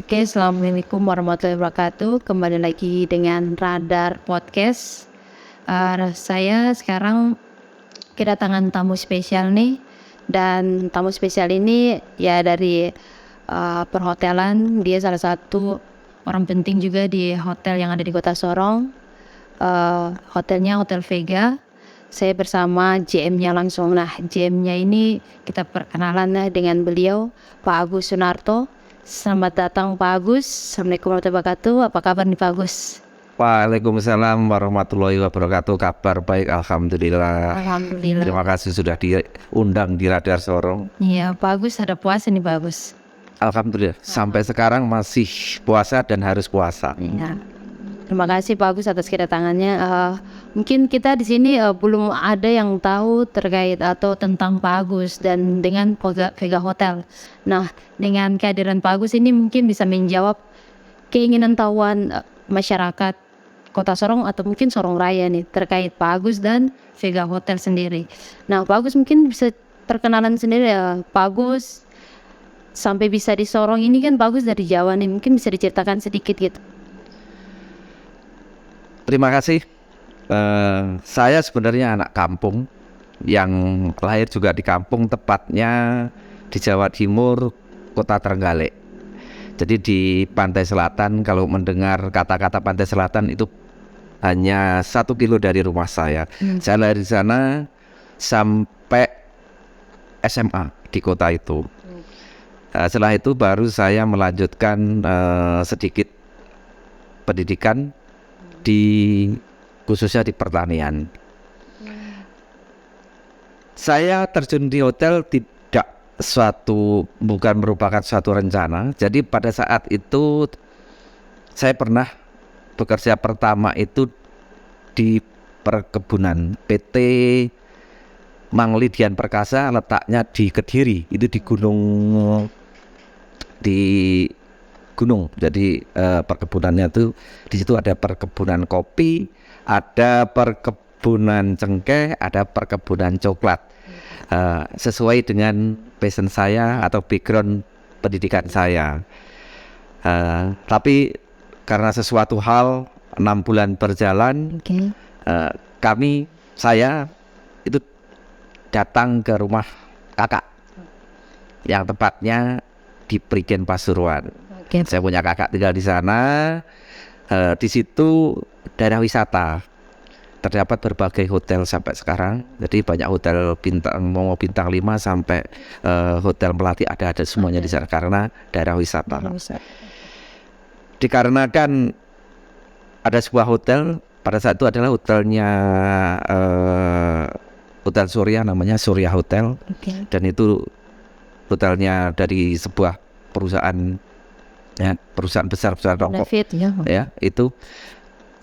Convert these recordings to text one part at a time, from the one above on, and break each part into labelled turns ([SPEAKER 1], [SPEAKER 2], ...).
[SPEAKER 1] Oke, Assalamualaikum warahmatullahi wabarakatuh. Kembali lagi dengan Radar Podcast. Saya sekarang kedatangan tamu spesial nih, dan tamu spesial ini ya dari perhotelan. Dia salah satu orang penting juga di hotel yang ada di Kota Sorong. Hotelnya Hotel Vega. Saya bersama JM-nya langsung. Nah, JM-nya ini kita perkenalan dengan beliau, Pak Agus Sunarto. Selamat datang Pak Agus. Assalamualaikum warahmatullahi wabarakatuh. Apa kabar nih Pak Agus?
[SPEAKER 2] Waalaikumsalam warahmatullahi wabarakatuh. Kabar baik, alhamdulillah.
[SPEAKER 1] Alhamdulillah.
[SPEAKER 2] Terima kasih sudah diundang di Radar Sorong.
[SPEAKER 1] Iya Pak Agus, ada puasa nih Pak Agus.
[SPEAKER 2] Alhamdulillah, sampai sekarang masih puasa dan harus puasa.
[SPEAKER 1] Iya. Terima kasih Pak Agus atas kedatangannya. Mungkin kita di sini belum ada yang tahu terkait atau tentang Pak Agus dan dengan Vega Hotel. Nah, dengan kehadiran Pak Agus ini mungkin bisa menjawab keinginan tahuan masyarakat Kota Sorong atau mungkin Sorong Raya nih terkait Pak Agus dan Vega Hotel sendiri. Nah, Pak Agus mungkin bisa perkenalan sendiri ya. Pak Agus sampai bisa di Sorong ini kan Pak Agus dari Jawa nih, mungkin bisa diceritakan sedikit gitu.
[SPEAKER 2] Terima kasih. Saya sebenarnya anak kampung yang lahir juga di kampung, tepatnya di Jawa Timur, Kota Trenggalek. Jadi di pantai selatan, kalau mendengar kata-kata pantai selatan itu hanya 1 kilo dari rumah saya. Saya lahir di sana sampai SMA di kota itu. Setelah itu baru saya melanjutkan sedikit pendidikan khususnya di pertanian. Saya terjun di hotel bukan merupakan suatu rencana. Jadi pada saat itu saya pernah bekerja pertama itu di perkebunan PT Manglidian Perkasa, letaknya di Kediri, itu di gunung. Jadi perkebunannya itu di situ ada perkebunan kopi, ada perkebunan cengkeh, ada perkebunan coklat. Sesuai dengan passion saya atau background pendidikan saya. Tapi karena sesuatu hal 6 bulan berjalan, saya itu datang ke rumah kakak yang tepatnya di Prigen Pasuruan. Saya punya kakak tinggal di sana. Di situ daerah wisata, terdapat berbagai hotel sampai sekarang. Jadi banyak hotel bintang 5 sampai hotel melati ada semuanya di sana karena daerah wisata. Dikarenakan ada sebuah hotel pada saat itu adalah hotelnya Hotel Surya, namanya Surya Hotel. Dan itu hotelnya dari sebuah perusahaan besar, perusahaan rokok. Ya, itu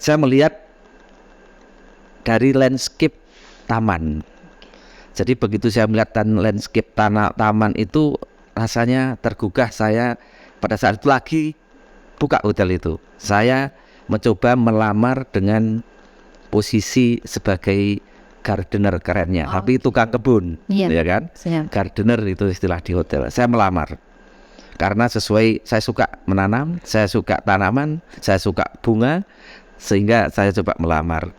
[SPEAKER 2] saya melihat dari landscape taman. Jadi begitu saya melihat landscape taman itu, rasanya tergugah. Saya pada saat itu lagi buka hotel itu. Saya mencoba melamar dengan posisi sebagai gardener, kerennya, tapi tukang kebun, ya kan? Gardener itu istilah di hotel. Saya melamar karena sesuai, saya suka menanam, saya suka tanaman, saya suka bunga, sehingga saya coba melamar.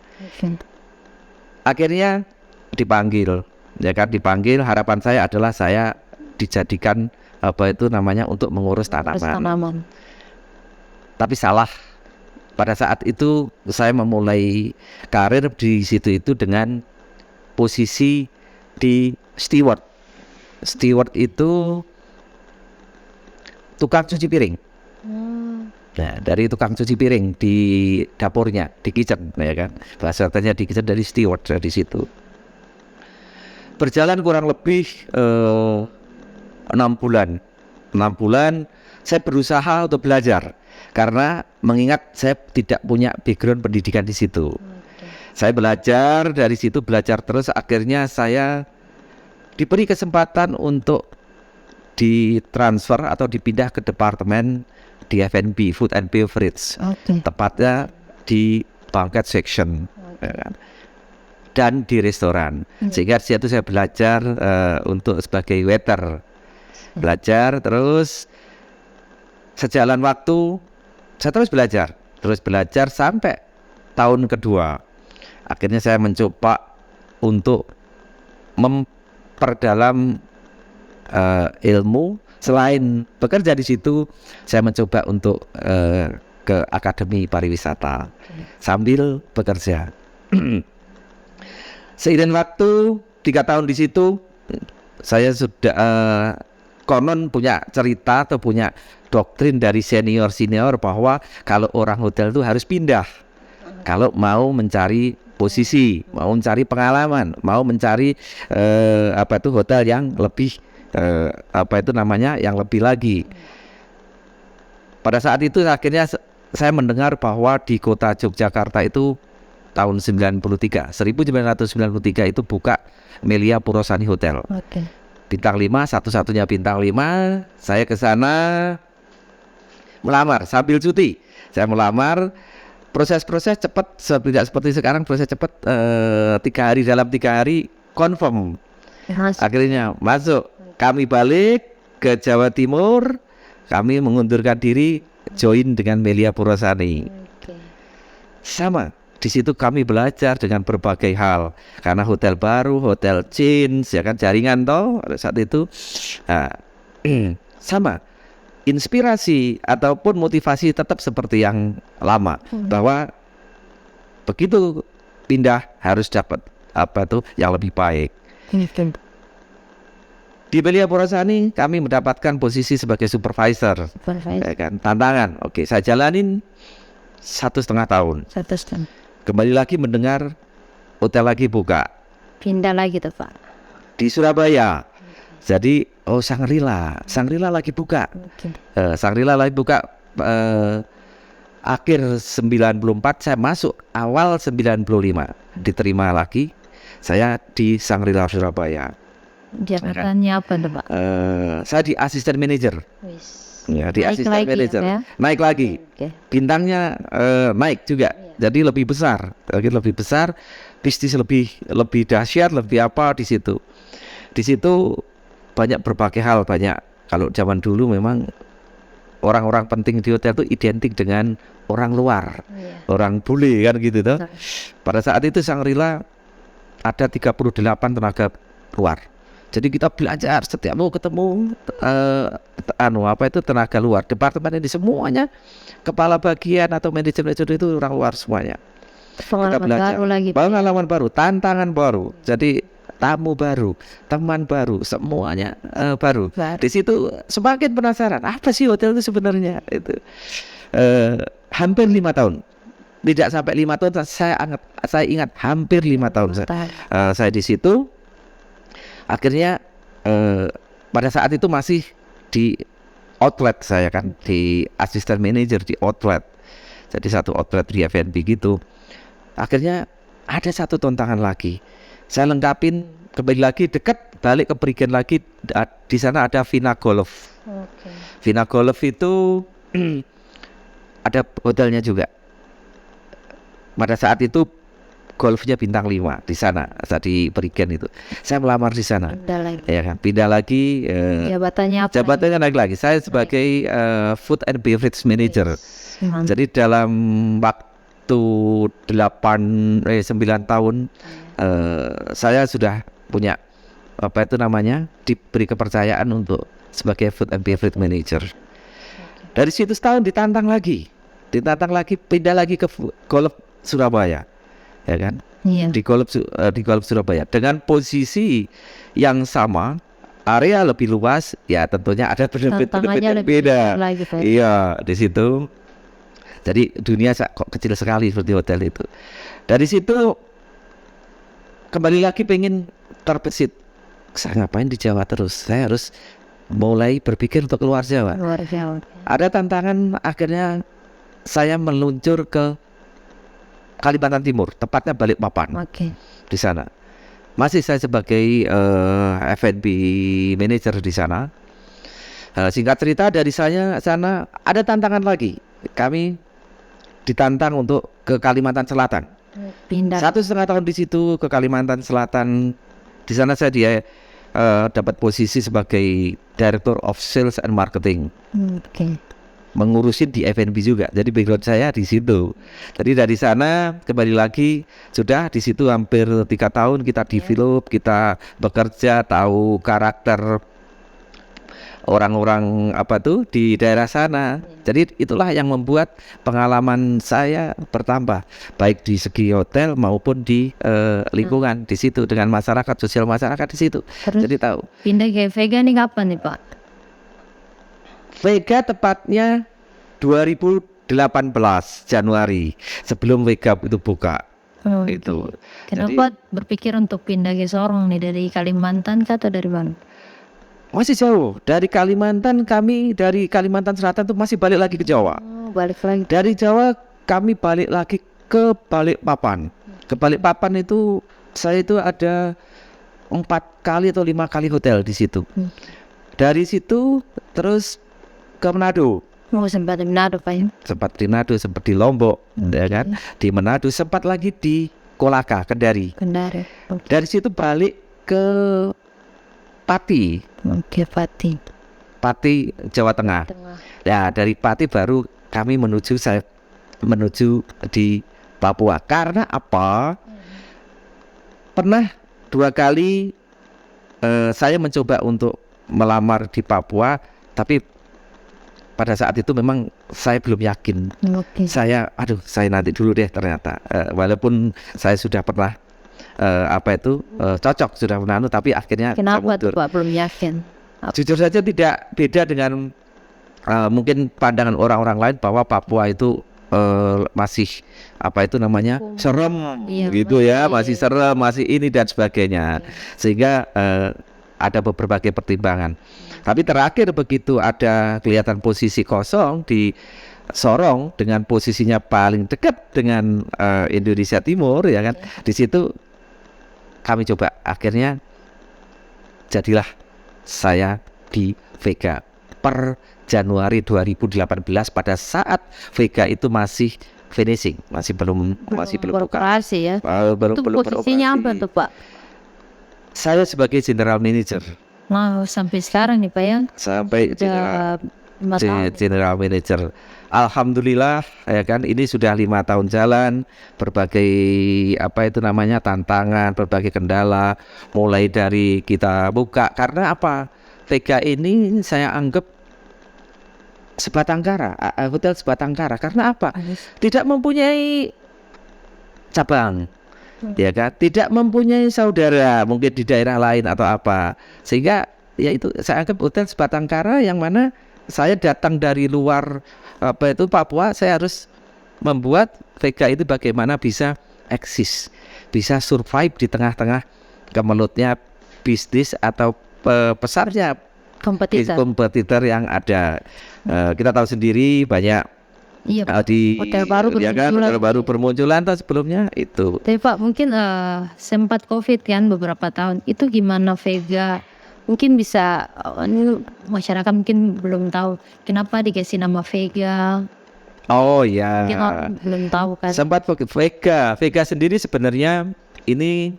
[SPEAKER 2] Akhirnya dipanggil, ya kan? Dipanggil. Harapan saya adalah saya dijadikan untuk mengurus tanaman. Tapi salah. Pada saat itu saya memulai karir di situ itu dengan posisi di steward. Steward itu tukang cuci piring. Nah, dari tukang cuci piring di dapurnya, di kitchen, ya kan? Bahasa katanya di kitchen, dari steward di situ. Berjalan kurang lebih 6 bulan. 6 bulan saya berusaha untuk belajar karena mengingat saya tidak punya background pendidikan di situ. Saya belajar dari situ, belajar terus. Akhirnya saya diberi kesempatan untuk ditransfer atau dipindah ke departemen di F&B, Food and Beverage, tepatnya di banquet section, dan di restoran. Sehingga di situ saya belajar untuk sebagai waiter, belajar terus sejalan waktu saya terus belajar sampai tahun kedua. Akhirnya saya mencoba untuk memperdalam ilmu. Selain bekerja di situ, saya mencoba untuk ke Akademi Pariwisata sambil bekerja. Seiring waktu 3 tahun di situ, saya sudah konon punya cerita atau punya doktrin dari senior bahwa kalau orang hotel itu harus pindah kalau mau mencari posisi, mau mencari pengalaman, mau mencari hotel yang lebih yang lebih lagi. Pada saat itu akhirnya saya mendengar bahwa di kota Yogyakarta itu tahun 1993 itu buka Melia Purwosani Hotel. Bintang 5, satu-satunya bintang 5. Saya ke sana melamar sambil cuti. Saya melamar, proses cepat, tidak seperti sekarang proses cepat, 3 hari, dalam 3 hari confirm. Akhirnya masuk. Kami balik ke Jawa Timur, kami mengundurkan diri join dengan Melia Purwosani. Sama, di situ kami belajar dengan berbagai hal karena hotel baru, hotel change, ya kan, jaringan toh pada saat itu. Sama, inspirasi ataupun motivasi tetap seperti yang lama, bahwa begitu pindah harus dapat yang lebih baik. Di Melia Purwosani kami mendapatkan posisi sebagai supervisor. Ya kan, tantangan. Oke, saya jalanin 1,5 tahun. Kembali lagi mendengar hotel lagi buka.
[SPEAKER 1] Pindah lagi tuh Pak.
[SPEAKER 2] Di Surabaya. Jadi Shangri-La lagi buka. Shangri-La lagi buka akhir 94, saya masuk awal 95. Diterima lagi saya di Shangri-La Surabaya.
[SPEAKER 1] Jabatannya apa tuh Pak?
[SPEAKER 2] Saya di asisten manajer. Ya, di asisten manajer. Ya? Naik lagi. Bintangnya naik juga. Jadi lebih besar. Bisnis lebih dahsyat, lebih apa di situ. Di situ banyak berbagai hal, banyak. Kalau zaman dulu memang orang-orang penting di hotel itu identik dengan orang luar, orang bule kan gitu toh. Pada saat itu Shangri-La ada 38 tenaga luar. Jadi kita belajar setiap mau ketemu tenaga luar, departemen ini semuanya, kepala bagian atau manajemen itu orang luar semuanya. Pengalaman baru, tantangan baru. Jadi tamu baru, teman baru, semuanya baru. Di situ semakin penasaran, apa sih hotel itu sebenarnya? Itu hampir 5 tahun. Tidak sampai 5 tahun, saya ingat hampir 5 tahun saya di situ. Akhirnya pada saat itu masih di outlet, saya kan di asisten manajer di outlet. Jadi satu outlet di F&B gitu. Akhirnya ada satu tantangan lagi. Saya lengkapin, kembali lagi dekat, balik ke Prigen lagi. Di sana ada Vina Golf. Vina Golf itu ada hotelnya juga. Pada saat itu golfnya bintang 5 di sana, di Prigen itu. Saya melamar di sana. Ya kan, pindah lagi. Jabatannya naik lagi. Saya sebagai food and beverage manager. Jadi dalam waktu 9 tahun saya sudah punya diberi kepercayaan untuk sebagai food and beverage manager. Dari situ setahun ditantang lagi, pindah lagi ke golf Surabaya. Ya kan, di golf Surabaya dengan posisi yang sama, area lebih luas, ya tentunya ada benefit beda. Iya, di situ. Jadi dunia kok kecil sekali seperti hotel itu. Dari situ kembali lagi pengen terbesit, saya ngapain di Jawa terus? Saya harus mulai berpikir untuk keluar Jawa. Ada tantangan, akhirnya saya meluncur ke Kalimantan Timur, tepatnya Balikpapan. Di sana masih saya sebagai F&B manager di sana. Singkat cerita, dari sana ada tantangan lagi. Kami ditantang untuk ke Kalimantan Selatan. 1,5 tahun di situ ke Kalimantan Selatan. Di sana saya dapat posisi sebagai Director of Sales and Marketing. mengurusin di F&B juga. Jadi background saya di situ. Jadi dari sana kembali lagi sudah di situ hampir 3 tahun kita develop, kita bekerja, tahu karakter orang-orang di daerah sana. Jadi itulah yang membuat pengalaman saya bertambah baik di segi hotel maupun di lingkungan di situ dengan masyarakat, sosial masyarakat di situ.
[SPEAKER 1] Terus
[SPEAKER 2] jadi tahu.
[SPEAKER 1] Pindah ke Vega nih kapan nih Pak?
[SPEAKER 2] Vega tepatnya 2018 Januari sebelum Vega itu buka. Itu.
[SPEAKER 1] Kenapa berpikir untuk pindah ke Sorong nih, dari Kalimantan atau dari mana?
[SPEAKER 2] Masih jauh dari Kalimantan. Kami dari Kalimantan Selatan tuh masih balik lagi ke Jawa.
[SPEAKER 1] Balik lagi.
[SPEAKER 2] Dari Jawa kami balik lagi ke Balikpapan. Ke Balikpapan itu saya itu ada 4 kali atau 5 kali hotel di situ. Dari situ terus ke Manado.
[SPEAKER 1] Sempat di Manado Pak ya?
[SPEAKER 2] Sempat di Manado, sempat di Lombok, ya kan? Di Manado, sempat lagi di Kolaka, Kendari. Dari situ balik ke Pati. Pati, Jawa Tengah. Ya, dari Pati baru kami menuju di Papua. Karena apa? Pernah 2 kali saya mencoba untuk melamar di Papua, tapi pada saat itu memang saya belum yakin. Saya nanti dulu deh ternyata. Walaupun saya sudah pernah cocok, sudah menanu, tapi akhirnya
[SPEAKER 1] kenapa tuh Pak belum yakin?
[SPEAKER 2] Jujur saja tidak beda dengan mungkin pandangan orang-orang lain bahwa Papua itu masih serem gitu ya, masih serem, masih ini dan sebagainya, sehingga ada berbagai pertimbangan. Tapi terakhir begitu ada kelihatan posisi kosong di Sorong dengan posisinya paling dekat dengan Indonesia Timur, ya kan? Di situ kami coba, akhirnya jadilah saya di Vega per Januari 2018 pada saat Vega itu masih finishing, masih belum
[SPEAKER 1] beroperasi ya.
[SPEAKER 2] Belum
[SPEAKER 1] posisinya apa tuh Pak?
[SPEAKER 2] Saya sebagai general manager.
[SPEAKER 1] Sampai sekarang nih Pak ya?
[SPEAKER 2] Sampai general manager. Alhamdulillah, ya kan, ini sudah 5 tahun jalan, berbagai tantangan, berbagai kendala, mulai dari kita buka, karena apa? Vega ini saya anggap sebatang kara, hotel sebatang kara. Karena apa? Tidak mempunyai cabang, ya kan? Tidak mempunyai saudara mungkin di daerah lain atau apa, sehingga ya itu saya anggap hotel sebatang kara, yang mana saya datang dari luar Papua, saya harus membuat Vega itu bagaimana bisa eksis, bisa survive di tengah-tengah kemelutnya bisnis atau besarnya kompetitor yang ada. Kita tahu sendiri banyak di hotel baru bermunculan atau sebelumnya itu.
[SPEAKER 1] Tapi Pak, mungkin sempat COVID kan beberapa tahun, itu gimana Vega? Mungkin bisa, ini masyarakat mungkin belum tahu kenapa dikasih nama Vega.
[SPEAKER 2] Oh ya,
[SPEAKER 1] mungkin orang belum tahu kan.
[SPEAKER 2] Sempat Vega sendiri sebenarnya ini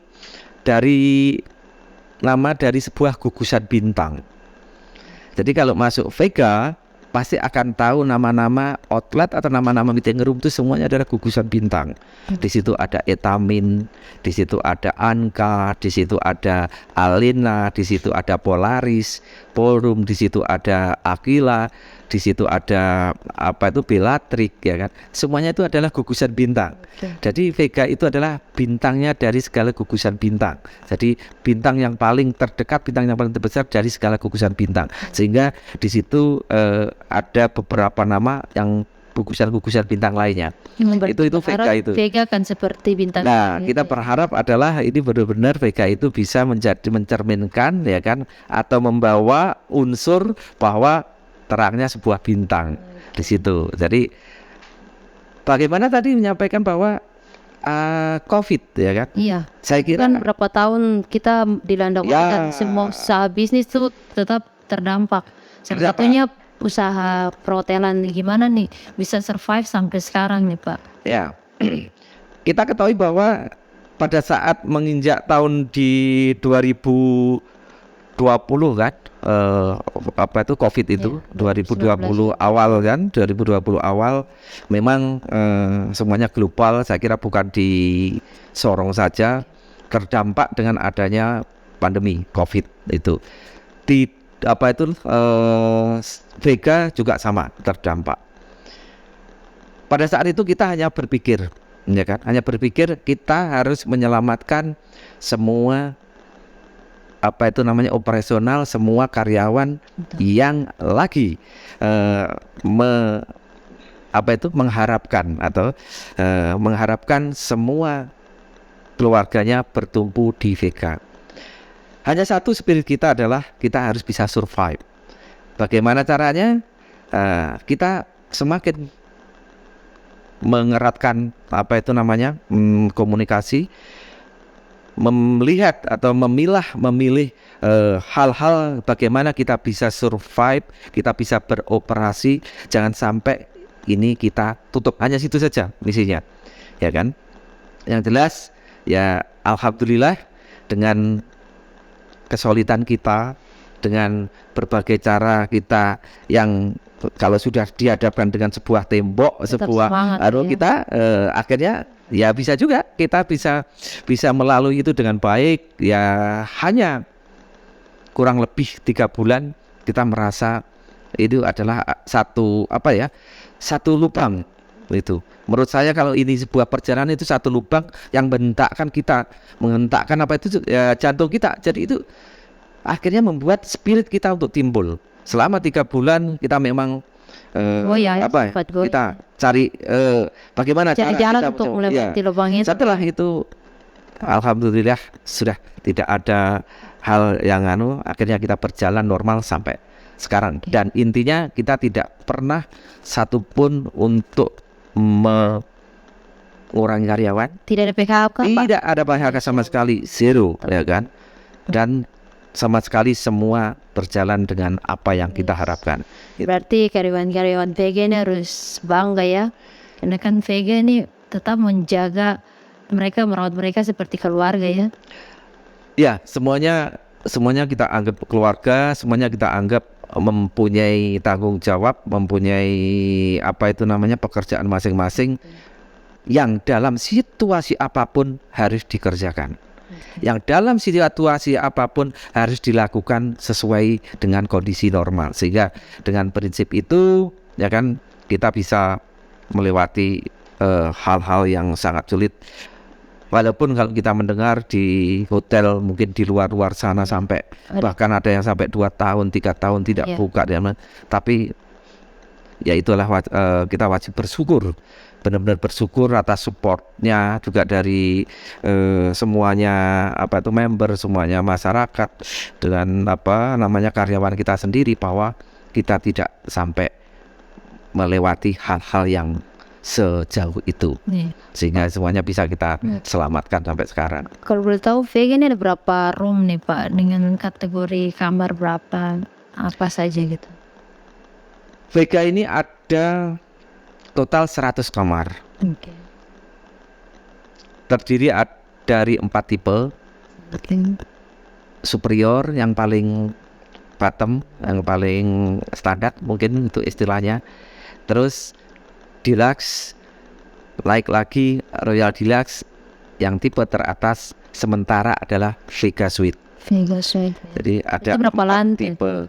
[SPEAKER 2] nama dari sebuah gugusan bintang. Jadi kalau masuk Vega pasti akan tahu nama-nama outlet atau nama-nama meeting room itu semuanya adalah gugusan bintang. Di situ ada Etamin, di situ ada Anka, di situ ada Alina, di situ ada Polaris, Ballroom, di situ ada Aquila, di situ ada Bellatrix, ya kan. Semuanya itu adalah gugusan bintang. Jadi Vega itu adalah bintangnya dari segala gugusan bintang. Jadi bintang yang paling terdekat, bintang yang paling terbesar dari segala gugusan bintang. Sehingga di situ ada beberapa nama yang gugusan-gugusan bintang lainnya. Itu Vega itu.
[SPEAKER 1] Vega kan seperti bintang.
[SPEAKER 2] Nah, kita berharap adalah ini benar-benar Vega itu bisa mencerminkan, ya kan, atau membawa unsur bahwa terangnya sebuah bintang di situ. Jadi bagaimana tadi menyampaikan bahwa COVID, ya kan?
[SPEAKER 1] Iya.
[SPEAKER 2] Saya kira
[SPEAKER 1] kan berapa tahun kita dilanda dan semua usaha bisnis itu tetap terdampak. Salah satunya usaha perhotelan. Gimana nih bisa survive sampai sekarang nih Pak?
[SPEAKER 2] Ya, kita ketahui bahwa pada saat menginjak tahun di 2020 kan, COVID itu 2020 awal kan, 2020 awal memang semuanya global. Saya kira bukan di Sorong saja terdampak dengan adanya pandemi COVID itu. Di Vega juga sama terdampak. Pada saat itu kita hanya berpikir, ya kan? Hanya berpikir kita harus menyelamatkan semua operasional, semua karyawan yang lagi mengharapkan semua keluarganya bertumpu di Vega. Hanya satu spirit kita adalah kita harus bisa survive. Bagaimana caranya? Kita semakin mengeratkan komunikasi, melihat atau memilih hal-hal bagaimana kita bisa survive, kita bisa beroperasi, jangan sampai ini kita tutup. Hanya situ saja misinya, ya kan? Yang jelas ya alhamdulillah dengan kesulitan kita, dengan berbagai cara kita yang kalau sudah dihadapkan dengan sebuah tembok, kita akhirnya ya bisa juga kita bisa melalui itu dengan baik. Ya hanya kurang lebih 3 bulan kita merasa itu adalah satu lubang itu. Menurut saya kalau ini sebuah perjalanan itu satu lubang yang menghentakkan jantung kita. Jadi itu akhirnya membuat spirit kita untuk timbul. Selama 3 bulan kita memang kita cari bagaimana cara kita
[SPEAKER 1] untuk melewati lubang itu.
[SPEAKER 2] Setelah itu alhamdulillah sudah tidak ada hal yang akhirnya kita berjalan normal sampai sekarang. Dan intinya kita tidak pernah satupun untuk mengurangi karyawan.
[SPEAKER 1] Tidak ada PHK, Pak?
[SPEAKER 2] Tidak ada PHK sama sekali, zero, ya kan? Dan sama sekali semua berjalan dengan apa yang kita harapkan.
[SPEAKER 1] Berarti karyawan-karyawan Vega ini harus bangga ya, karena kan Vega ini tetap menjaga mereka, merawat mereka seperti keluarga ya.
[SPEAKER 2] Ya, semuanya kita anggap keluarga, semuanya kita anggap mempunyai tanggung jawab, mempunyai pekerjaan masing-masing yang dalam situasi apapun harus dikerjakan. Yang dalam situasi apapun harus dilakukan sesuai dengan kondisi normal, sehingga dengan prinsip itu ya kan kita bisa melewati hal-hal yang sangat sulit. Walaupun kalau kita mendengar di hotel mungkin di luar sana sampai bahkan ada yang sampai 2 tahun 3 tahun tidak buka, tapi ya itulah kita wajib bersyukur, benar-benar bersyukur atas supportnya juga dari semuanya member, semuanya masyarakat, dengan karyawan kita sendiri, bahwa kita tidak sampai melewati hal-hal yang sejauh itu, sehingga semuanya bisa kita selamatkan sampai sekarang.
[SPEAKER 1] Kalau boleh tahu Vega ini ada berapa room nih Pak, dengan kategori kamar berapa, apa saja gitu?
[SPEAKER 2] Vega ini ada total 100 kamar. Terdiri dari 4 tipe. Superior yang paling bottom, yang paling standar mungkin itu istilahnya. Terus Deluxe, lagi Royal Deluxe yang tipe teratas, sementara adalah Vega Suite. Jadi ada
[SPEAKER 1] itu berapa lantai?
[SPEAKER 2] Tipe.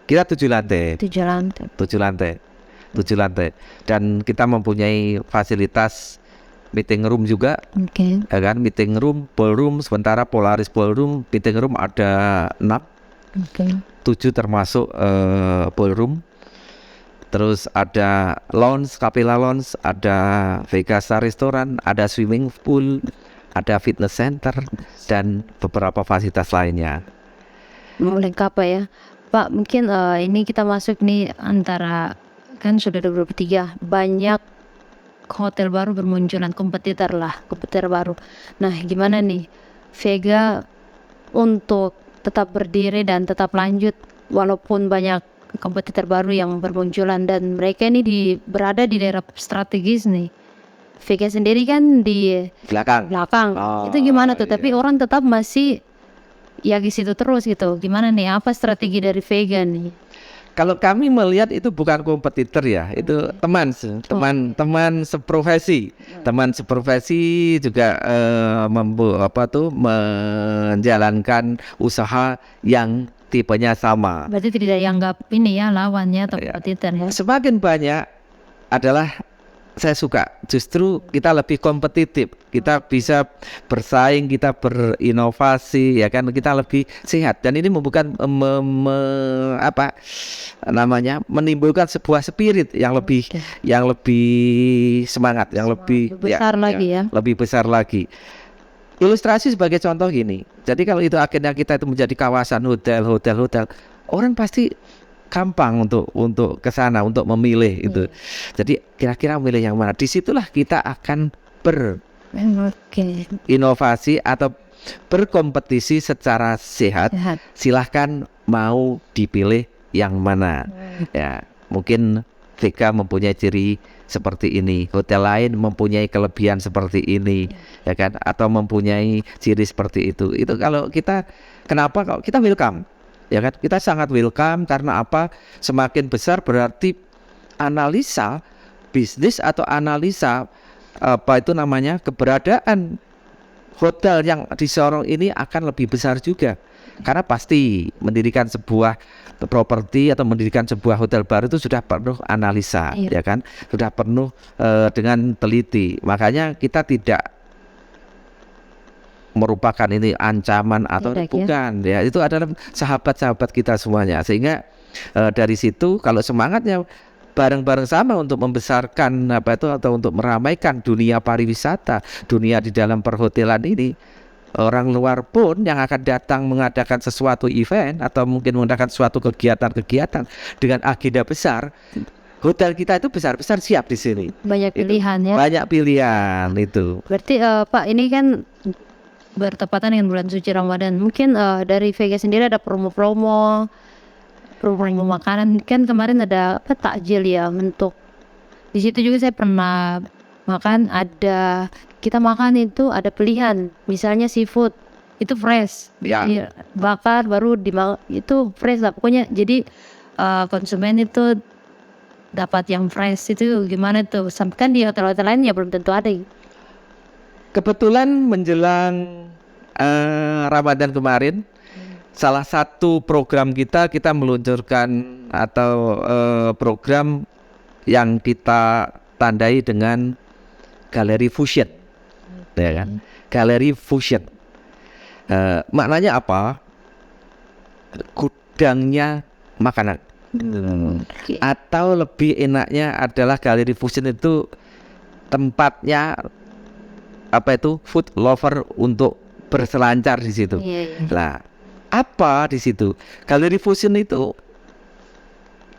[SPEAKER 2] Kita 7 lantai. 7 lantai. Dan kita mempunyai fasilitas meeting room juga, ya kan? Meeting room, ballroom. Sementara Polaris Ballroom, meeting room ada 6, 7 termasuk ballroom. Terus ada lounge, Capella Lounge, ada Vega Star Restoran, ada swimming pool, ada fitness center, dan beberapa fasilitas lainnya.
[SPEAKER 1] Lengkap ya Pak. Mungkin ini kita masuk nih antara, kan sudah 2023, banyak hotel baru bermunculan, kompetitor baru. Nah gimana nih Vega untuk tetap berdiri dan tetap lanjut walaupun banyak kompetitor baru yang bermunculan, dan mereka ini berada di daerah strategis nih. Vega sendiri kan di belakang. Itu gimana tuh? Tapi orang tetap masih ya di situ terus gitu. Gimana nih? Apa strategi dari vegan nih?
[SPEAKER 2] Kalau kami melihat itu bukan kompetitor ya, itu teman seprofesi, teman seprofesi juga menjalankan usaha yang tipenya sama.
[SPEAKER 1] Berarti tidak dianggap ini ya lawannya atau kompetitor ya?
[SPEAKER 2] Semakin banyak adalah saya suka, justru kita lebih kompetitif, kita bisa bersaing, kita berinovasi, ya kan, kita lebih sehat. Dan ini bukan menimbulkan sebuah spirit yang lebih semangat, yang lebih
[SPEAKER 1] besar lagi ya.
[SPEAKER 2] Lebih besar lagi. Ilustrasi sebagai contoh gini. Jadi kalau itu akhirnya kita itu menjadi kawasan hotel, orang pasti gampang untuk ke sana, untuk memilih itu. Jadi kira-kira milih yang mana? Disitulah kita akan berinovasi atau berkompetisi secara sehat. Silahkan mau dipilih yang mana. Ya, mungkin Vega mempunyai ciri seperti ini, hotel lain mempunyai kelebihan seperti ini, ya kan? Atau mempunyai ciri seperti itu. Itu kalau kita, kenapa? Kalau kita welcome. Ya kan, kita sangat welcome karena apa? Semakin besar berarti analisa bisnis atau analisa keberadaan hotel yang di Sorong ini akan lebih besar juga. Karena pasti mendirikan sebuah properti atau mendirikan sebuah hotel baru itu sudah penuh analisa, ya kan? Sudah penuh dengan teliti. Makanya kita tidak merupakan ini ancaman atau bukan ya, itu adalah sahabat-sahabat kita semuanya. Sehingga dari situ kalau semangatnya bareng-bareng sama untuk membesarkan atau untuk meramaikan dunia pariwisata, dunia di dalam perhotelan ini, orang luar pun yang akan datang mengadakan sesuatu event atau mungkin mengadakan suatu kegiatan dengan agenda besar, hotel kita itu besar-besar siap di sini.
[SPEAKER 1] Banyak pilihan ya.
[SPEAKER 2] Banyak pilihan itu.
[SPEAKER 1] Berarti Pak, ini kan bertepatan dengan bulan suci Ramadan. Mungkin dari Vega sendiri ada promo makanan. Kan kemarin ada takjil ya, untuk di situ juga saya pernah makan. Kita makan itu ada pilihan, misalnya seafood itu fresh, bakar baru itu fresh lah pokoknya. Jadi konsumen itu dapat yang fresh. Itu gimana tuh? Sampai kan di hotel-hotel lain ya belum tentu ada.
[SPEAKER 2] Kebetulan menjelang Ramadan kemarin, salah satu program kita meluncurkan atau program yang kita tandai dengan Galeri Fusion, ya kan? Galeri Fusion. Maknanya apa? Gudangnya makanan. Atau lebih enaknya adalah Galeri Fusion itu tempatnya food lover untuk berselancar di situ. Nah, apa di situ? Galeri Fusion itu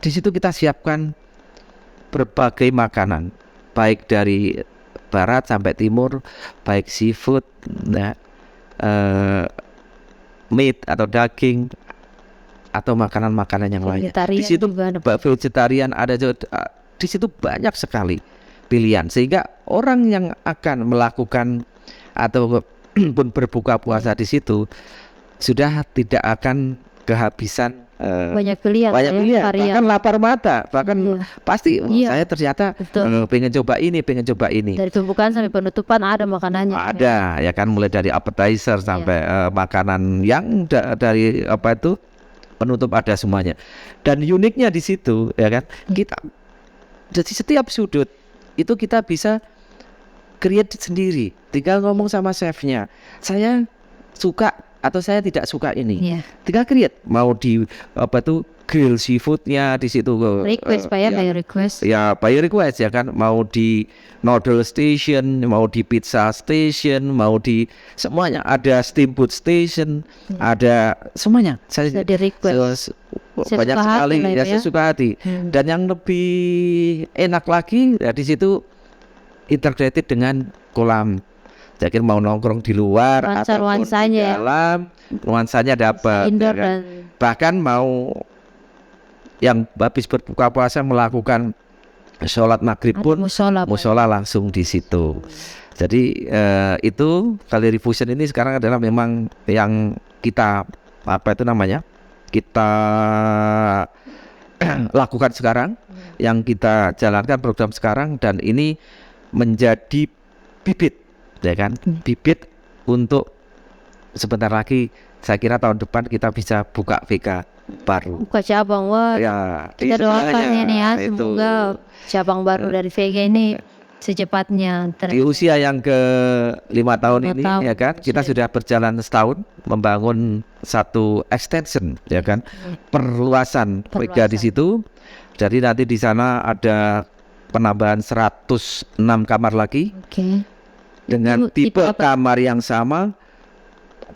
[SPEAKER 2] di situ kita siapkan berbagai makanan, baik dari barat sampai timur, baik seafood, meat atau daging, atau makanan-makanan yang lain. Di situ vegetarian ada juga. Di situ banyak sekali pilihan, sehingga orang yang akan melakukan atau pun berbuka puasa di situ sudah tidak akan kehabisan
[SPEAKER 1] banyak pilihan,
[SPEAKER 2] bahkan lapar mata, bahkan pasti saya ternyata pengen coba ini. Dari
[SPEAKER 1] pembukaan sampai penutupan ada makanannya.
[SPEAKER 2] Ada, ya kan, mulai dari appetizer sampai makanan yang dari penutup ada semuanya. Dan uniknya di situ, ya kan, kita dari setiap sudut itu kita bisa create sendiri. Tinggal ngomong sama chefnya, saya suka atau saya tidak suka ini. Tinggal create. Mau di grill seafoodnya di situ.
[SPEAKER 1] Request by request.
[SPEAKER 2] Ya, by request, ya kan. Mau di noodle station, mau di pizza station, mau di semuanya. Ada steamboat station, ada semuanya. Saya
[SPEAKER 1] di request.
[SPEAKER 2] Banyak sekali ya, sesuka hati. Dan yang lebih enak lagi ya, di situ integrated dengan kolam. Jadi mau nongkrong di luar atau di dalam, nuansanya dapat. Ya kan? Bahkan mau yang habis berbuka puasa melakukan sholat maghrib pun musola langsung di situ. Jadi itu Galeri Fusion ini sekarang adalah memang yang kita kita lakukan sekarang, yang kita jalankan program sekarang, dan ini menjadi bibit, ya kan, bibit untuk sebentar lagi. Saya kira tahun depan kita bisa buka VK baru.
[SPEAKER 1] Buka cabang, wah.
[SPEAKER 2] Ya,
[SPEAKER 1] kita doakan ini ya,
[SPEAKER 2] itu.
[SPEAKER 1] Semoga cabang baru dari VK ini secepatnya.
[SPEAKER 2] Di usia yang ke-5 tahun ini, ya kan, kita sudah berjalan setahun membangun satu extension, ya kan, perluasan VK di situ. Jadi nanti di sana ada penambahan 106 kamar lagi, dengan tipe kamar yang sama,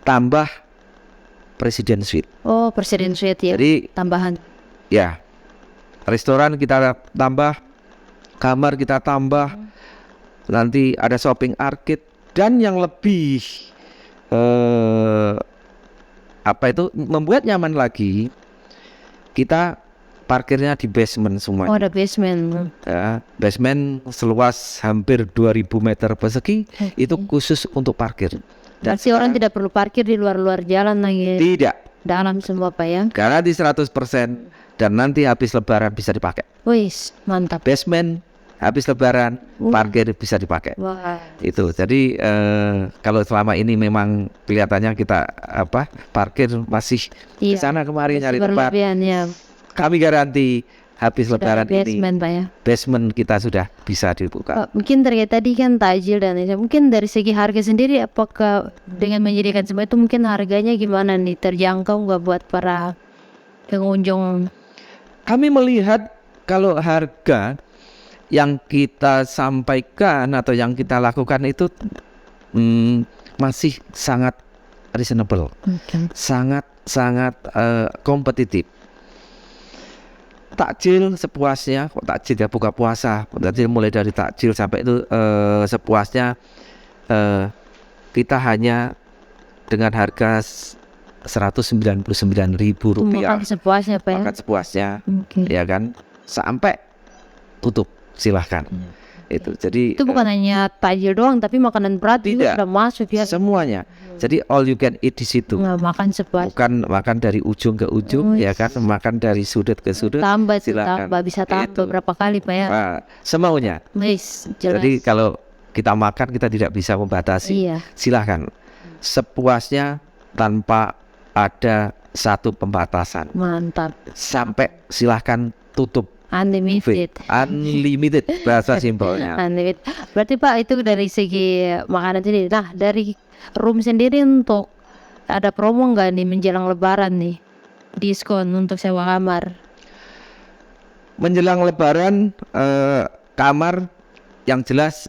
[SPEAKER 2] tambah Presiden Suite.
[SPEAKER 1] Oh, Presiden Suite ya.
[SPEAKER 2] Jadi
[SPEAKER 1] tambahan.
[SPEAKER 2] Ya, restoran kita tambah, kamar kita tambah, nanti ada shopping arcade, dan yang lebih membuat nyaman lagi, kita parkirnya di basement semua.
[SPEAKER 1] Oh, ada basement.
[SPEAKER 2] Ya, basement seluas hampir 2000 meter persegi, itu khusus untuk parkir.
[SPEAKER 1] Dan orang tidak perlu parkir di luar-luar jalan lagi.
[SPEAKER 2] Tidak.
[SPEAKER 1] Dalam semua Pak ya.
[SPEAKER 2] Karena di 100%, dan nanti habis lebaran bisa dipakai.
[SPEAKER 1] Wis, mantap.
[SPEAKER 2] Basement habis lebaran parkir bisa dipakai.
[SPEAKER 1] Wah.
[SPEAKER 2] Itu. Jadi kalau selama ini memang kelihatannya kita parkir masih ke sana kemari nyari tempat.
[SPEAKER 1] Ya.
[SPEAKER 2] Kami garansi habis lebaran
[SPEAKER 1] basement,
[SPEAKER 2] ini
[SPEAKER 1] Pak ya.
[SPEAKER 2] Basement kita sudah bisa dibuka.
[SPEAKER 1] Mungkin terkait tadi kan takjil dan ini, mungkin dari segi harga sendiri, apakah dengan menyediakan semua itu mungkin harganya gimana nih, terjangkau nggak buat para pengunjung?
[SPEAKER 2] Kami melihat kalau harga yang kita sampaikan atau yang kita lakukan itu masih sangat reasonable, sangat kompetitif. Takjil sepuasnya, kok takjil ya, buka puasa, takjil mulai dari takjil sampai itu sepuasnya, kita hanya dengan harga Rp199.000.
[SPEAKER 1] Makan sepuasnya Pak ya?
[SPEAKER 2] Makan sepuasnya, ya kan, sampai tutup, silahkan. Itu jadi
[SPEAKER 1] itu bukan hanya takjil doang, tapi makanan berat juga sudah masuk ya,
[SPEAKER 2] semuanya. Jadi all you can eat di situ.
[SPEAKER 1] Makan sepuas.
[SPEAKER 2] Bukan makan dari ujung ke ujung, ya kan, makan dari sudut ke sudut.
[SPEAKER 1] Tambah,
[SPEAKER 2] silakan.
[SPEAKER 1] Bisa tambah berapa kali Pak ya?
[SPEAKER 2] Semaunya. Jadi kalau kita makan, kita tidak bisa membatasi. Silahkan sepuasnya tanpa ada satu pembatasan.
[SPEAKER 1] Mantap.
[SPEAKER 2] Sampai silahkan tutup.
[SPEAKER 1] Unlimited
[SPEAKER 2] bahasa simpelnya.
[SPEAKER 1] Unlimited. Berarti Pak itu dari segi makanan sendiri. Nah, dari room sendiri untuk ada promo nggak nih menjelang lebaran nih, diskon untuk sewa kamar?
[SPEAKER 2] Menjelang lebaran kamar yang jelas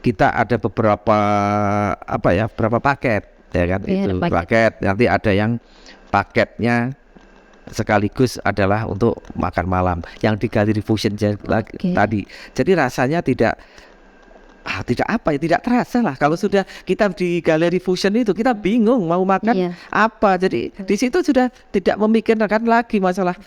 [SPEAKER 2] kita ada beberapa beberapa paket, ya kan, itu paket. Nanti ada yang paketnya sekaligus adalah untuk makan malam yang di Galeri Fusion tadi. Jadi rasanya tidak terasa lah kalau sudah kita di Galeri Fusion itu, kita bingung mau makan apa. Jadi di situ sudah tidak memikirkan lagi masalah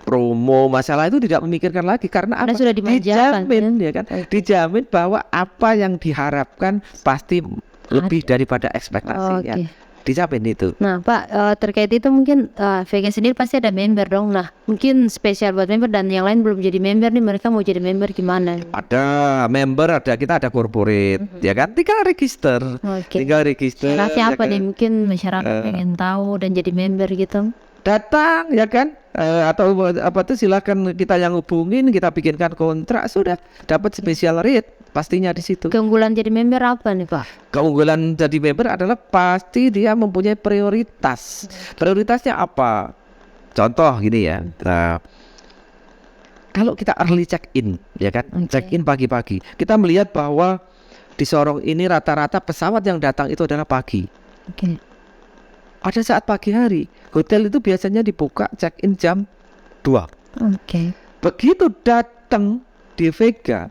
[SPEAKER 2] promo, masalah itu tidak memikirkan lagi karena apa?
[SPEAKER 1] Sudah
[SPEAKER 2] dijamin, ya kan? Dijamin bahwa apa yang diharapkan pasti lebih daripada ekspektasi. Dijamin itu.
[SPEAKER 1] Nah Pak, terkait itu mungkin VK sendiri pasti ada member dong. Nah mungkin spesial buat member dan yang lain belum jadi member nih, mereka mau jadi member gimana?
[SPEAKER 2] Ada member, kita ada corporate, ya kan, tinggal register. Tinggal register.
[SPEAKER 1] Syaratnya apa nih, mungkin masyarakat pengen tahu dan jadi member gitu?
[SPEAKER 2] Datang, ya kan, atau silakan kita yang hubungin, kita bikinkan kontrak, sudah dapat spesial rate pastinya di situ.
[SPEAKER 1] Keunggulan jadi member apa nih Pak?
[SPEAKER 2] Keunggulan jadi member adalah pasti dia mempunyai prioritas. Prioritasnya apa? Contoh gini ya. Nah, kalau kita early check in, ya kan, check in pagi-pagi, kita melihat bahwa di Sorong ini rata-rata pesawat yang datang itu adalah pagi. Pada saat pagi hari, hotel itu biasanya dibuka check in jam 2. Begitu datang di Vega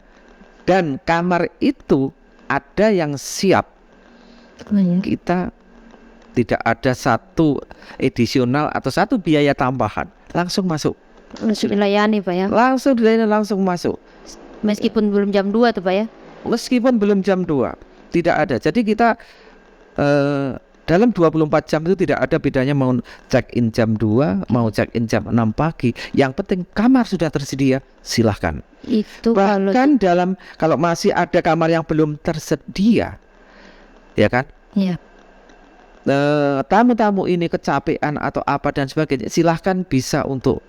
[SPEAKER 2] dan kamar itu ada yang siap, kita tidak ada satu additional atau satu biaya tambahan, langsung masuk.
[SPEAKER 1] Langsung dilayani Pak ya?
[SPEAKER 2] Langsung dilayani, langsung masuk.
[SPEAKER 1] Meskipun belum jam 2 tuh Pak ya?
[SPEAKER 2] Meskipun belum jam 2, tidak ada. Jadi kita Dalam 24 jam itu tidak ada bedanya mau check-in jam 2, mau check-in jam 6 pagi. Yang penting kamar sudah tersedia, silahkan.
[SPEAKER 1] Itu
[SPEAKER 2] Bahkan kalau masih ada kamar yang belum tersedia, ya kan?
[SPEAKER 1] Iya.
[SPEAKER 2] Tamu-tamu ini kecapean atau apa dan sebagainya, silahkan bisa untuk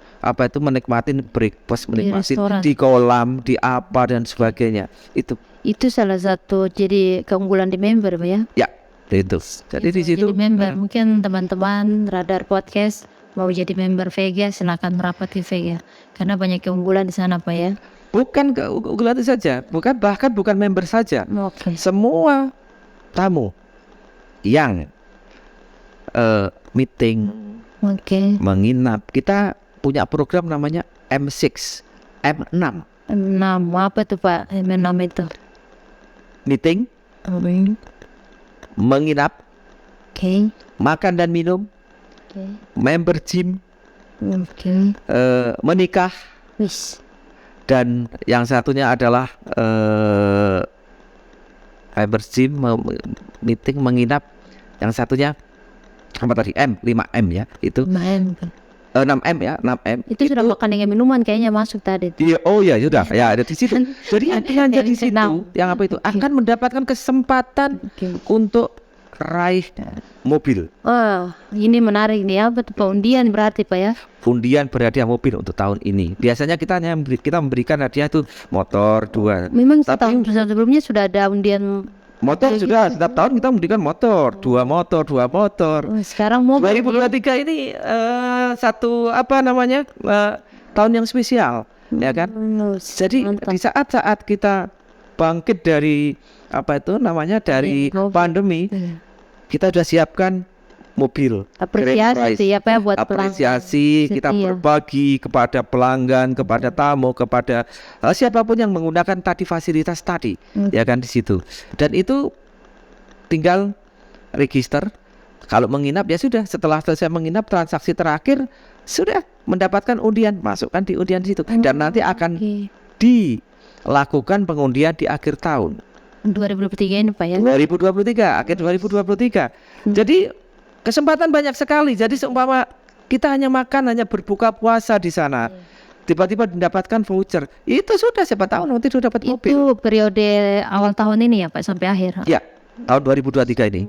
[SPEAKER 2] menikmati breakfast, menikmati di kolam, di apa dan sebagainya. Itu
[SPEAKER 1] salah satu jadi keunggulan di member, Pak ya?
[SPEAKER 2] Ya, itu. Jadi di situ
[SPEAKER 1] jadi member, mungkin teman-teman Radar Podcast mau jadi member Vega, silakan merapat ke Vega karena banyak keunggulan di sana, Pak ya.
[SPEAKER 2] Bukan keunggulan itu saja, bahkan bukan member saja. Semua tamu yang meeting, menginap, kita punya program namanya M6, M6.
[SPEAKER 1] Apa tuh Pak M6 itu?
[SPEAKER 2] Meeting, menginap, makan dan minum, member gym, menikah, dan yang satunya adalah member gym, meeting, menginap, yang satunya apa tadi? 5M ya, itu 6M ya, 6M.
[SPEAKER 1] Itu sudah makan dengan minuman kayaknya masuk tadi.
[SPEAKER 2] Oh ya, sudah. Ya, ada di situ. Jadi yang di situ yang apa itu akan mendapatkan kesempatan untuk raih mobil.
[SPEAKER 1] Oh, ini menarik nih, apa tuh undian berarti Pak ya?
[SPEAKER 2] Undian berhadiah mobil untuk tahun ini. Biasanya kita memberikan hadiah tuh motor 2.
[SPEAKER 1] Memang tahun sebelumnya sudah ada undian
[SPEAKER 2] motor sudah, setiap tahun kita memberikan motor, 2 motor.
[SPEAKER 1] Sekarang mobil
[SPEAKER 2] 2023 ini tahun yang spesial, ya kan? Jadi di saat kita bangkit dari dari pandemi, kita sudah siapkan mobil.
[SPEAKER 1] Apresiasi buat
[SPEAKER 2] apresiasi kita berbagi kepada pelanggan, kepada tamu, kepada siapapun yang menggunakan tadi fasilitas tadi, ya kan di situ. Dan itu tinggal register. Kalau menginap ya sudah, setelah selesai menginap transaksi terakhir sudah mendapatkan undian, masukkan di undian di situ. Dan nanti akan dilakukan pengundian di akhir tahun
[SPEAKER 1] 2023 ini Pak ya.
[SPEAKER 2] 2023, akhir 2023. Jadi kesempatan banyak sekali. Jadi seumpama kita hanya berbuka puasa di sana, tiba-tiba mendapatkan voucher, itu sudah siapa tahu nanti sudah dapat mobil.
[SPEAKER 1] Itu periode awal tahun ini ya Pak sampai akhir.
[SPEAKER 2] Ya, tahun 2023 ini.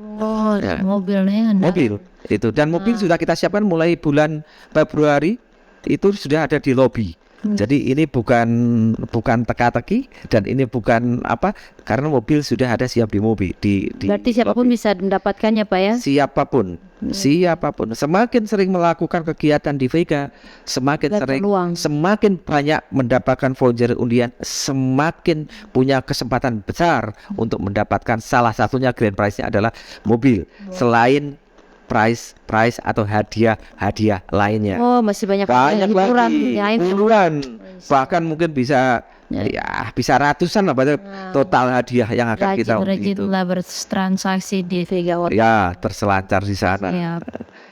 [SPEAKER 1] Ya. Mobilnya
[SPEAKER 2] mobil itu, dan mobil sudah kita siapkan mulai bulan Februari, itu sudah ada di lobi. Jadi ini bukan teka-teki, dan ini bukan karena mobil sudah ada siap di mobil
[SPEAKER 1] berarti siapapun lobby. Bisa mendapatkannya Pak ya?
[SPEAKER 2] Siapapun. Semakin sering melakukan kegiatan di Vega, semakin banyak mendapatkan voucher undian, semakin punya kesempatan besar untuk mendapatkan salah satunya grand prize-nya adalah mobil. Selain prize atau hadiah lainnya.
[SPEAKER 1] Oh, masih banyak
[SPEAKER 2] hiburan. Bahkan mungkin bisa ratusan lah total hadiah yang akan kita
[SPEAKER 1] undi itu. Rajinlah bertransaksi di Vega World.
[SPEAKER 2] Ya, terselancar di sana.
[SPEAKER 1] Ya.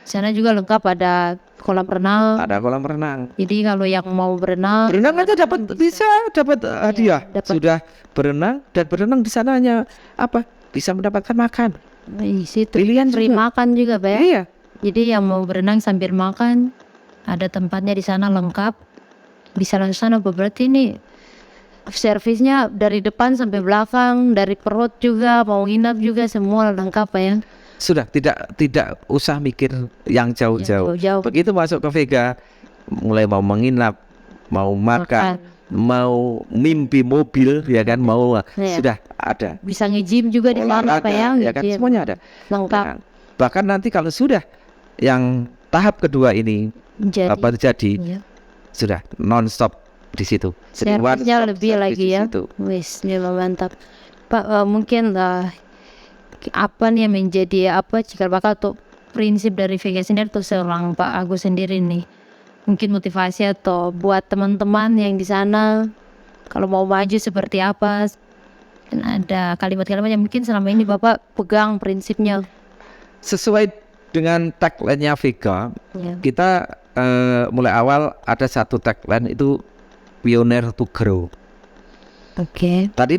[SPEAKER 1] Sana juga lengkap, ada kolam renang.
[SPEAKER 2] Ada kolam renang.
[SPEAKER 1] Jadi kalau yang mau berenang
[SPEAKER 2] aja bisa dapat hadiah. Sudah berenang, dan berenang di sananya bisa mendapatkan makan.
[SPEAKER 1] Pilihan free makan juga Pak ya?
[SPEAKER 2] Iya.
[SPEAKER 1] Jadi yang mau berenang sambil makan ada tempatnya di sana lengkap. Bisa langsung sana berarti ini servisnya dari depan sampai belakang, dari perut juga, mau nginap juga, semua lengkap Pak ya?
[SPEAKER 2] Sudah, tidak usah mikir yang jauh-jauh. Begitu masuk ke Vega, mulai mau menginap, mau makan, mau mimpi mobil, ya kan, sudah ada.
[SPEAKER 1] Bisa nge-gym juga di mana Pak ya?
[SPEAKER 2] Ya kan, semuanya ada.
[SPEAKER 1] Lengkap.
[SPEAKER 2] Nah, bahkan nanti kalau sudah yang tahap kedua ini jadi, sudah non-stop di situ.
[SPEAKER 1] Servisnya lebih lagi ya. Wis, mantap. Pak, mungkin apa nih yang menjadi cikal bakal atau prinsip dari Vega sendiri atau seorang Pak Agus sendiri nih? Mungkin motivasi atau buat teman-teman yang di sana kalau mau maju seperti apa, dan ada kalimat-kalimat yang mungkin selama ini Bapak pegang prinsipnya
[SPEAKER 2] sesuai dengan tagline-nya Vega. Kita mulai awal ada satu tagline, itu pioneer to grow. Tadi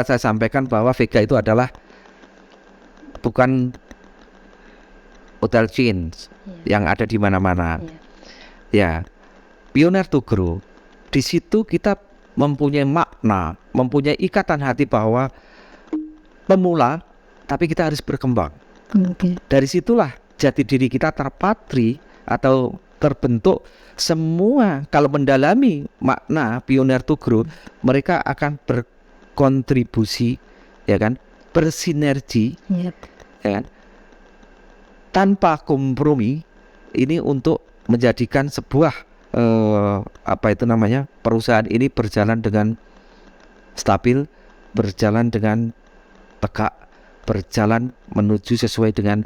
[SPEAKER 2] saya sampaikan bahwa Vega itu adalah bukan hotel chains yang ada di mana-mana. Ya, Pioneer to Grow. Di situ kita mempunyai makna, mempunyai ikatan hati bahwa pemula, tapi kita harus berkembang. Dari situlah jati diri kita terpatri atau terbentuk. Semua kalau mendalami makna Pioneer to Grow, mereka akan berkontribusi, ya kan, bersinergi, ya kan, tanpa kompromi. Ini untuk menjadikan sebuah perusahaan ini berjalan dengan stabil, berjalan dengan tegak, berjalan menuju sesuai dengan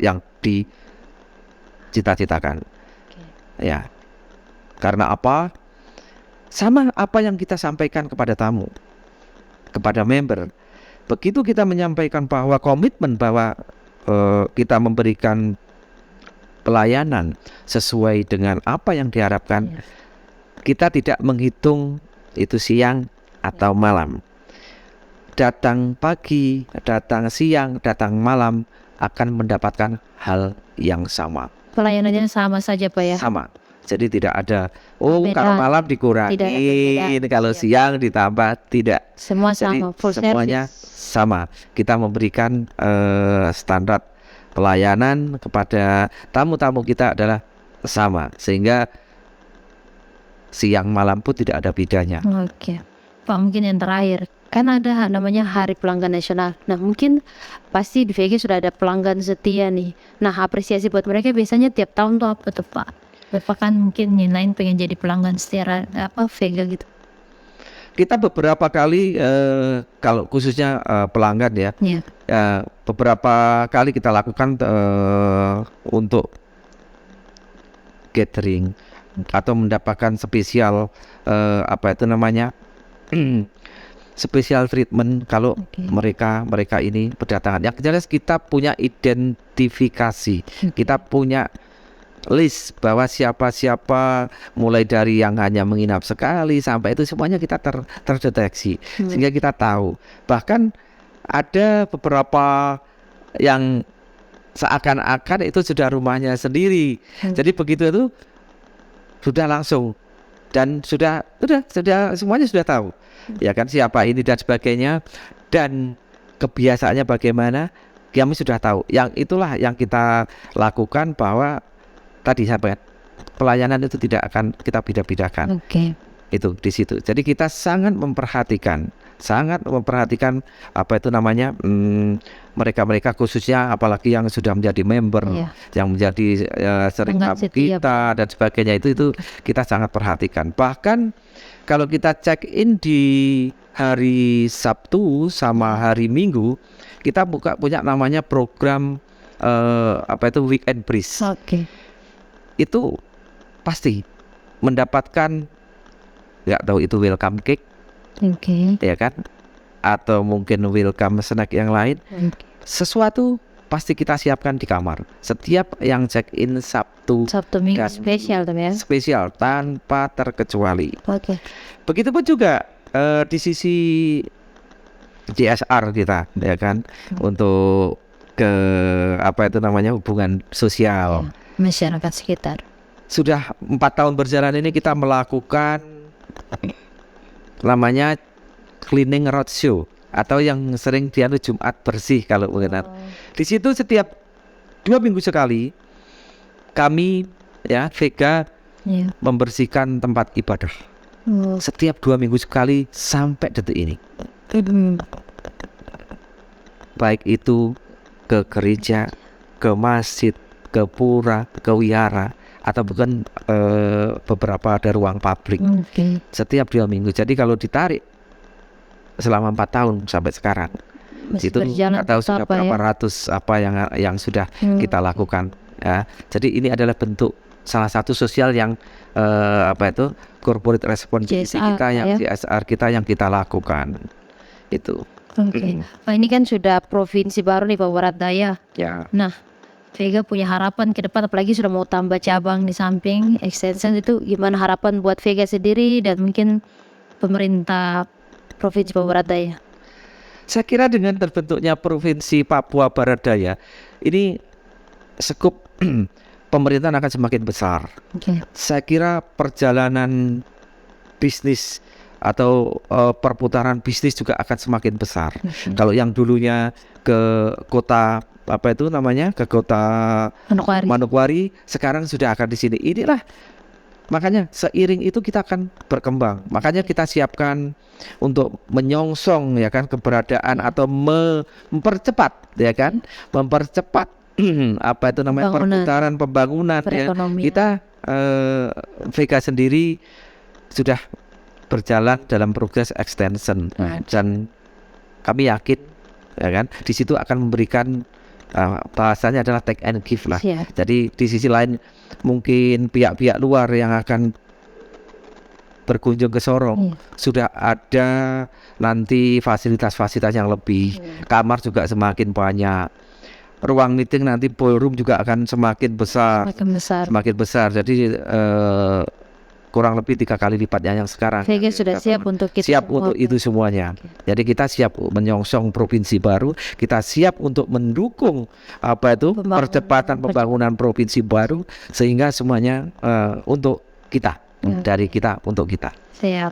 [SPEAKER 2] yang dicita-citakan. Ya, karena apa? Sama apa yang kita sampaikan kepada tamu, kepada member. Begitu kita menyampaikan bahwa komitmen bahwa kita memberikan pelayanan sesuai dengan apa yang diharapkan, kita tidak menghitung itu siang atau malam. Datang pagi, datang siang, datang malam akan mendapatkan hal yang sama.
[SPEAKER 1] Pelayanannya sama saja Pak ya?
[SPEAKER 2] Sama. Jadi tidak ada kalau malam dikurangi, kalau siang ditambah, tidak.
[SPEAKER 1] Semua sama.
[SPEAKER 2] Jadi semuanya sama. Kita memberikan standar pelayanan kepada tamu-tamu kita adalah sama, sehingga siang malam pun tidak ada bedanya.
[SPEAKER 1] Oke. Pak, mungkin yang terakhir, kan ada namanya Hari Pelanggan Nasional. Nah, mungkin pasti di VG sudah ada pelanggan setia nih. Nah, apresiasi buat mereka biasanya tiap tahun tuh apa tuh Pak? Bapak kan mungkin yang lain pengen jadi pelanggan setia Vega gitu.
[SPEAKER 2] Kita beberapa kali kalau khususnya pelanggan ya, beberapa kali kita lakukan untuk gathering atau mendapatkan spesial special treatment kalau mereka ini berdatangan. Yang jelas kita punya identifikasi, kita punya list bahwa siapa-siapa, mulai dari yang hanya menginap sekali sampai itu semuanya kita terdeteksi, sehingga kita tahu. Bahkan ada beberapa yang seakan-akan itu sudah rumahnya sendiri. Jadi begitu itu sudah langsung dan sudah semuanya sudah tahu, ya kan, siapa ini dan sebagainya, dan kebiasaannya bagaimana kami sudah tahu. Yang itulah yang kita lakukan, bahwa tadi sahabat, pelayanan itu tidak akan kita beda-bedakan. Itu di situ. Jadi kita sangat memperhatikan mereka khususnya, apalagi yang sudah menjadi member, yang menjadi sering tamu kita dan sebagainya, itu kita sangat perhatikan. Bahkan kalau kita check in di hari Sabtu sama hari Minggu, kita punya namanya program weekend breeze. Itu pasti mendapatkan, nggak tahu itu welcome cake, ya kan, atau mungkin welcome snack yang lain. Sesuatu pasti kita siapkan di kamar. Setiap yang check in Sabtu
[SPEAKER 1] Minggu spesial tuh ya.
[SPEAKER 2] Spesial tanpa terkecuali. Begitupun juga di sisi CSR kita, ya kan, untuk hubungan sosial.
[SPEAKER 1] Masyarakat sekitar.
[SPEAKER 2] Sudah 4 tahun berjalan ini kita melakukan namanya cleaning roadshow, atau yang sering dianu Jumat bersih kalau mengenal. Di situ setiap 2 minggu sekali kami Vega membersihkan tempat ibadah. Setiap 2 minggu sekali sampai detik ini. Baik itu ke gereja, ke masjid, ke pura, ke wihara, atau bukan beberapa ada ruang publik. Setiap 2 minggu. Jadi kalau ditarik selama 4 tahun sampai sekarang, itu atau sudah berapa ratus yang sudah kita lakukan. Ya. Jadi ini adalah bentuk salah satu sosial yang corporate responsibility kita, yang CSR kita yang kita lakukan. Itu.
[SPEAKER 1] Pak, ini kan sudah provinsi baru nih Pak, Barat Daya. Nah, Vega punya harapan ke depan, apalagi sudah mau tambah cabang di samping extension, itu gimana harapan buat Vega sendiri dan mungkin pemerintah Provinsi Papua Barat Daya?
[SPEAKER 2] Saya kira dengan terbentuknya Provinsi Papua Barat Daya ini skup pemerintahan akan semakin besar. Saya kira perjalanan bisnis atau perputaran bisnis juga akan semakin besar. Kalau yang dulunya ke kota ke kota Manokwari, sekarang sudah akan di sini. Inilah makanya seiring itu kita akan berkembang. Makanya kita siapkan untuk menyongsong ya kan keberadaan atau mempercepat ya kan, mempercepat perputaran pembangunan ya. Kita Vega sendiri sudah berjalan dalam progres extension dan kami yakin ya kan di situ akan memberikan bahasanya adalah take and give lah. Jadi di sisi lain mungkin pihak-pihak luar yang akan berkunjung ke Sorong sudah ada nanti fasilitas-fasilitas yang lebih, kamar juga semakin banyak, ruang meeting nanti ballroom juga akan semakin besar. Jadi kurang lebih 3 kali lipatnya yang sekarang.
[SPEAKER 1] Vega sudah siap untuk
[SPEAKER 2] itu semuanya. Jadi kita siap menyongsong provinsi baru, kita siap untuk mendukung percepatan pembangunan provinsi baru sehingga semuanya untuk kita, dari kita untuk kita.
[SPEAKER 1] Siap.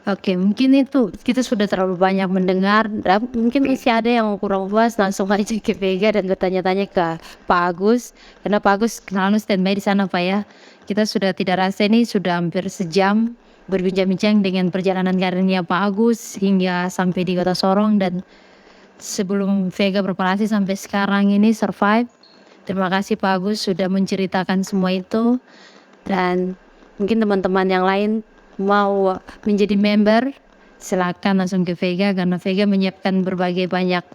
[SPEAKER 1] Oke, mungkin itu kita sudah terlalu banyak mendengar. Mungkin masih ada yang kurang puas, langsung aja ke Vega dan bertanya-tanya ke Pak Agus. Karena Pak Agus selalu standby di sana Pak ya. Kita sudah tidak rasa ini sudah hampir sejam berbincang-bincang dengan perjalanan karirnya Pak Agus hingga sampai di Kota Sorong dan sebelum Vega beroperasi sampai sekarang ini survive. Terima kasih Pak Agus sudah menceritakan semua itu dan mungkin teman-teman yang lain mau menjadi member silakan langsung ke Vega karena Vega menyiapkan berbagai banyak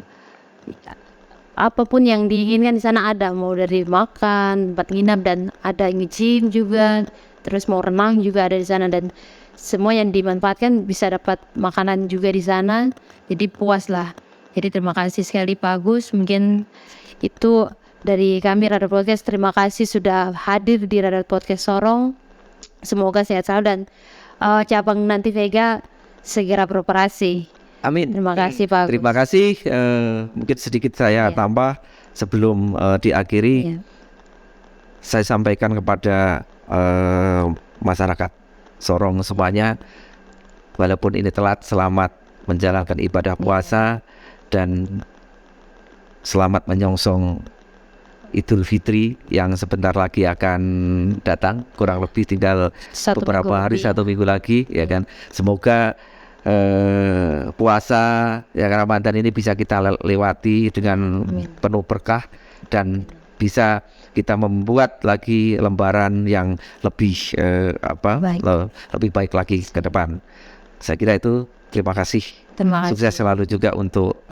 [SPEAKER 1] apapun yang diinginkan di sana ada, mau dari makan, tempat nginap dan ada gym juga, terus mau renang juga ada di sana dan semua yang dimanfaatkan bisa dapat makanan juga di sana. Jadi puas lah. Jadi terima kasih sekali Pak Agus. Mungkin itu dari kami Radar Podcast. Terima kasih sudah hadir di Radar Podcast Sorong. Semoga sehat selalu dan cabang nanti Vega segera beroperasi.
[SPEAKER 2] Amin.
[SPEAKER 1] Terima kasih Pak Agus.
[SPEAKER 2] Terima kasih. Mungkin sedikit saya tambah sebelum diakhiri. Saya sampaikan kepada masyarakat Sorong semuanya, walaupun ini telat, selamat menjalankan ibadah puasa dan selamat menyongsong Idul Fitri yang sebentar lagi akan datang, kurang lebih tinggal beberapa hari, 1 minggu lagi ya kan. Semoga puasa yang Ramadan ini bisa kita lewati dengan penuh berkah dan bisa kita membuat lagi lembaran yang lebih lebih baik lagi ke depan. Saya kira itu. Terima kasih. Sukses selalu juga untuk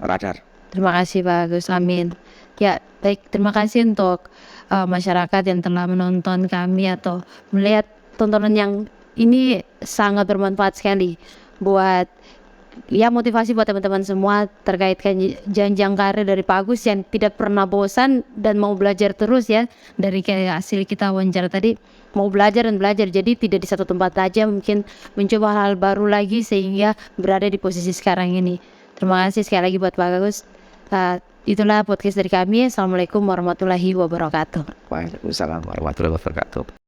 [SPEAKER 2] Radar.
[SPEAKER 1] Terima kasih Pak Agus. Amin. Ya baik, terima kasih untuk masyarakat yang telah menonton kami atau melihat tontonan yang ini sangat bermanfaat sekali buat ya motivasi buat teman-teman semua terkait jenjang karir dari Pak Agus yang tidak pernah bosan dan mau belajar terus ya. Dari kayak hasil kita wawancara tadi mau belajar dan belajar, jadi tidak di satu tempat aja, mungkin mencoba hal baru lagi sehingga berada di posisi sekarang ini. Terima kasih sekali lagi buat Pak Agus. Itulah podcast dari kami. Assalamualaikum warahmatullahi wabarakatuh.
[SPEAKER 2] Waalaikumsalam warahmatullahi wabarakatuh.